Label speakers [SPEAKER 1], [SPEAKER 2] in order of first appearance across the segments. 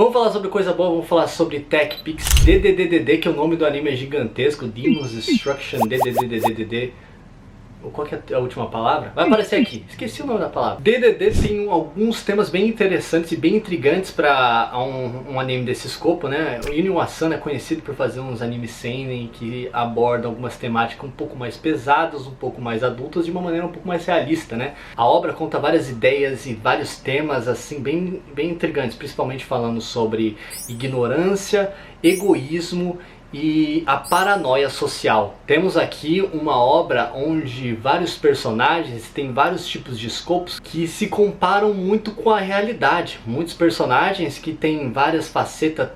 [SPEAKER 1] Vamos falar sobre coisa boa, vamos falar sobre TechPix DDDDD, que o nome do anime é gigantesco, Demon's Destruction DDDDDD. Qual que é a última palavra? Vai aparecer aqui, esqueci o nome da palavra. DDD tem alguns temas bem interessantes e bem intrigantes para um anime desse escopo, né? O Inu Asano é conhecido por fazer uns animes seinen que abordam algumas temáticas um pouco mais pesadas, um pouco mais adultas, de uma maneira um pouco mais realista, né? A obra conta várias ideias e vários temas assim bem intrigantes, principalmente falando sobre ignorância, egoísmo e a paranoia social. Temos aqui uma obra onde vários personagens têm vários tipos de escopos que se comparam muito com a realidade. Muitos personagens que têm várias facetas,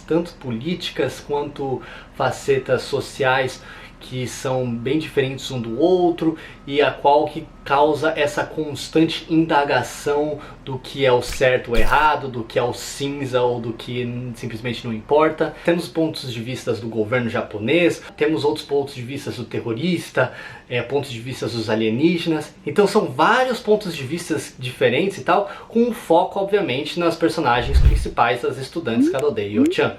[SPEAKER 1] tanto políticas quanto facetas sociais, que são bem diferentes um do outro e a qual que causa essa constante indagação do que é o certo ou errado, do que é o cinza ou do que simplesmente não importa. Temos pontos de vista do governo japonês, temos outros pontos de vista do terrorista, pontos de vista dos alienígenas. Então são vários pontos de vista diferentes e tal, com foco obviamente nas personagens principais das estudantes Kadode e Yo-chan.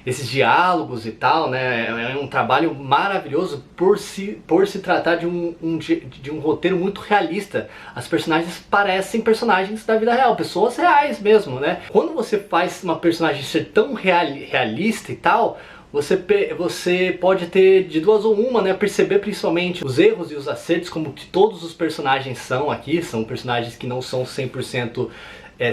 [SPEAKER 1] Esses diálogos e tal, né, é um trabalho maravilhoso por se tratar de um roteiro muito realista. As personagens parecem personagens da vida real, pessoas reais mesmo, né? Quando você faz uma personagem ser tão realista e tal, você pode ter de duas ou uma, né? Perceber principalmente os erros e os acertos, como que todos os personagens são aqui. São personagens que não são 100%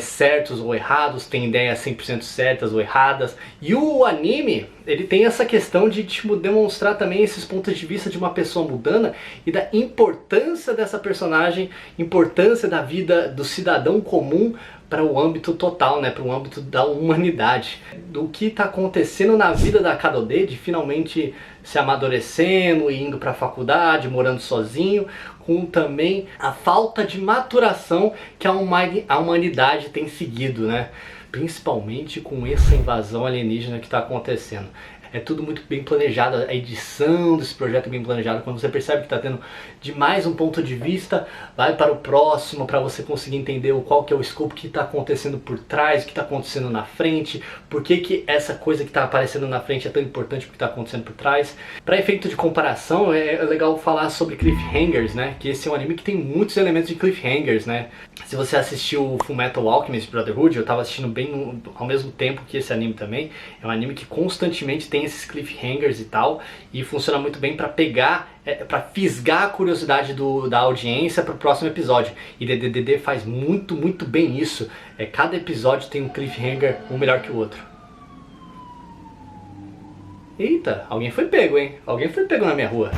[SPEAKER 1] certos ou errados, tem ideias 100% certas ou erradas. E o anime, ele tem essa questão de tipo, demonstrar também esses pontos de vista de uma pessoa mudando e da importância dessa personagem, importância da vida do cidadão comum para o âmbito total, né, para o âmbito da humanidade. Do que está acontecendo na vida da Kadode, de finalmente se amadurecendo, indo para a faculdade, morando sozinho, com também a falta de maturação que a humanidade tem seguido, né? Principalmente com essa invasão alienígena que está acontecendo. É tudo muito bem planejado, a edição desse projeto é bem planejada. Quando você percebe que está tendo de mais um ponto de vista, vai para o próximo para você conseguir entender qual que é o escopo que está acontecendo por trás, o que está acontecendo na frente, por que essa coisa que está aparecendo na frente é tão importante porque está acontecendo por trás. Para efeito de comparação, é legal falar sobre cliffhangers, né? Que esse é um anime que tem muitos elementos de cliffhangers, né? Se você assistiu o Fullmetal Alchemist Brotherhood, eu estava assistindo bem ao mesmo tempo que esse anime também. É um anime que constantemente tem esses cliffhangers e tal, e funciona muito bem para pegar, para fisgar a curiosidade da audiência para o próximo episódio. E DDD faz muito bem isso. Cada episódio tem um cliffhanger, um melhor que o outro. Eita, alguém foi pego, hein? Alguém foi pego na minha rua.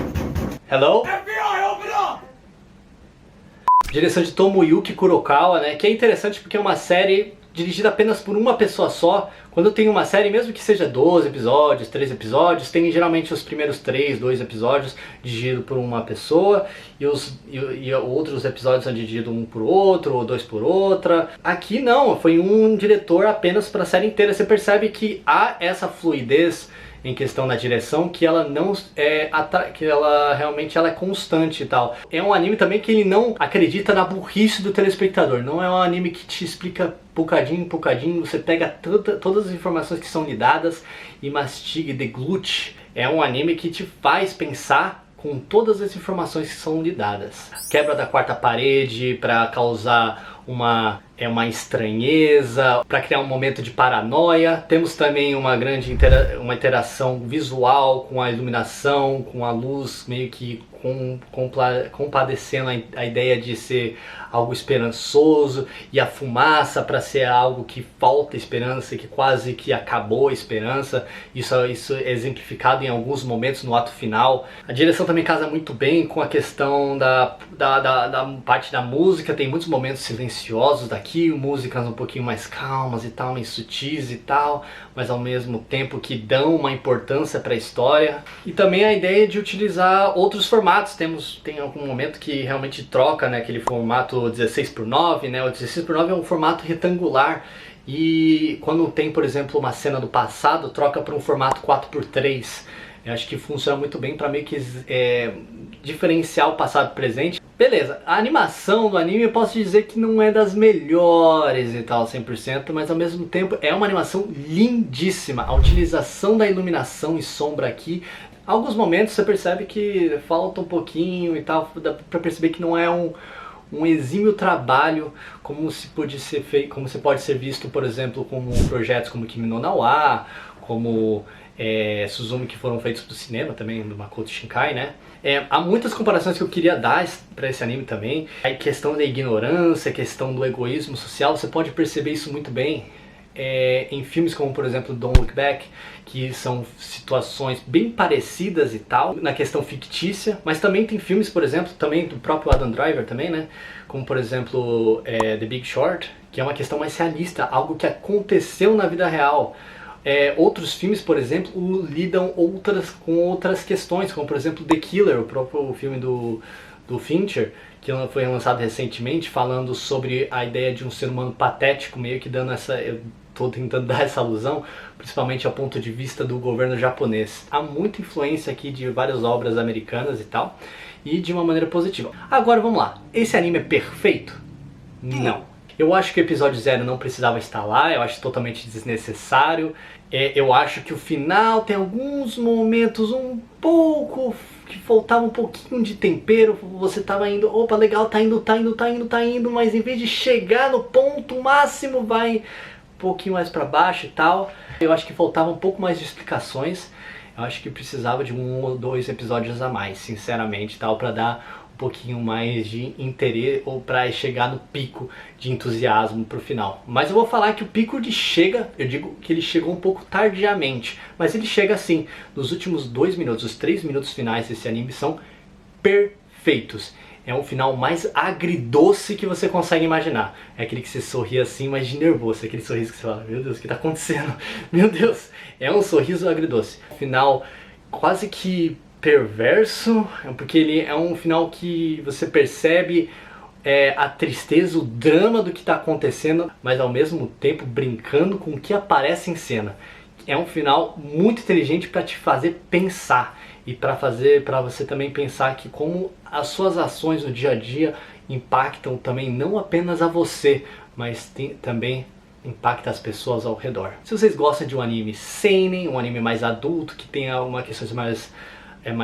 [SPEAKER 1] Hello? FBI, open up! Direção de Tomoyuki Kurokawa, né? Que é interessante porque é uma série dirigida apenas por uma pessoa só. Quando eu tenho uma série, mesmo que seja 12 episódios, 13 episódios, tem geralmente os primeiros 2 episódios dirigidos por uma pessoa e outros episódios são dirigidos um por outro ou 2 por outra. Aqui não, foi um diretor apenas para a série inteira. Você percebe que há essa fluidez em questão da direção, que ela não que ela realmente é constante e tal. É um anime também que ele não acredita na burrice do telespectador. Não é um anime que te explica poucadinho em poucadinho, você pega todas as informações que são lhe dadas e mastiga e deglute. É um anime que te faz pensar com todas as informações que são lhe dadas. Quebra da quarta parede para causar uma estranheza, para criar um momento de paranoia. Temos também uma grande interação visual com a iluminação, com a luz meio que compadecendo a ideia de ser algo esperançoso, e a fumaça para ser algo que falta esperança, que quase que acabou a esperança. Isso é exemplificado em alguns momentos no ato final. A direção também casa muito bem com a questão da parte da música. Tem muitos momentos silenciosos daqui, músicas um pouquinho mais calmas e tal, mais sutis e tal, mas ao mesmo tempo que dão uma importância para a história. E também a ideia de utilizar outros formatos. Tem algum momento que realmente troca, né, aquele formato 16:9, né? O 16:9 é um formato retangular, e quando tem, por exemplo, uma cena do passado, troca para um formato 4:3. Eu acho que funciona muito bem para meio que diferenciar o passado e o presente. Beleza, a animação do anime eu posso dizer que não é das melhores e tal, 100%, mas ao mesmo tempo é uma animação lindíssima. A utilização da iluminação e sombra aqui, alguns momentos você percebe que falta um pouquinho e tal, dá pra perceber que não é um exímio trabalho como se pode ser feito, como você pode ser visto, por exemplo, com projetos como Kimi no Na wa, como Suzumi, que foram feitos pro cinema também, do Makoto Shinkai, né? Há muitas comparações que eu queria dar para esse anime também. A questão da ignorância, a questão do egoísmo social, você pode perceber isso muito bem em filmes como, por exemplo, Don't Look Back, que são situações bem parecidas e tal, na questão fictícia, mas também tem filmes, por exemplo, também do próprio Adam Driver também, né? Como, por exemplo, The Big Short, que é uma questão mais realista, algo que aconteceu na vida real. Outros filmes, por exemplo, lidam com outras questões, como por exemplo The Killer, o próprio filme do Fincher, que foi lançado recentemente, falando sobre a ideia de um ser humano patético, meio que dando eu estou tentando dar essa alusão, principalmente ao ponto de vista do governo japonês. Há muita influência aqui de várias obras americanas e tal, e de uma maneira positiva. Agora vamos lá, esse anime é perfeito? Não. Eu acho que o episódio 0 não precisava estar lá, eu acho totalmente desnecessário. Eu acho que o final tem alguns momentos um pouco que faltava um pouquinho de tempero. Você tava indo, opa, legal, tá indo, mas em vez de chegar no ponto máximo, vai um pouquinho mais pra baixo e tal. Eu acho que faltava um pouco mais de explicações. Eu acho que precisava de 1 ou 2 episódios a mais, sinceramente, tal, pra dar um pouquinho mais de interesse ou para chegar no pico de entusiasmo pro final. Mas eu vou falar que o pico eu digo que ele chegou um pouco tardiamente, mas ele chega assim, nos últimos 2 minutos, os 3 minutos finais desse anime são perfeitos. É um final mais agridoce que você consegue imaginar. É aquele que você sorri assim, mas de nervoso. Aquele sorriso que você fala, meu Deus, o que tá acontecendo? Meu Deus, é um sorriso agridoce. Final quase que perverso, porque ele é um final que você percebe a tristeza, o drama do que está acontecendo, mas ao mesmo tempo brincando com o que aparece em cena. É um final muito inteligente para te fazer pensar e para você também pensar que como as suas ações no dia a dia impactam também não apenas a você, mas também impacta as pessoas ao redor. Se vocês gostam de um anime seinen, um anime mais adulto, que tenha uma questões mais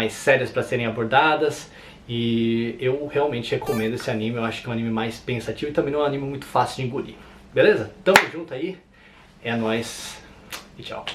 [SPEAKER 1] sérias para serem abordadas, e eu realmente recomendo esse anime. Eu acho que é um anime mais pensativo e também não é um anime muito fácil de engolir. Beleza? Tamo junto aí, é nóis e tchau.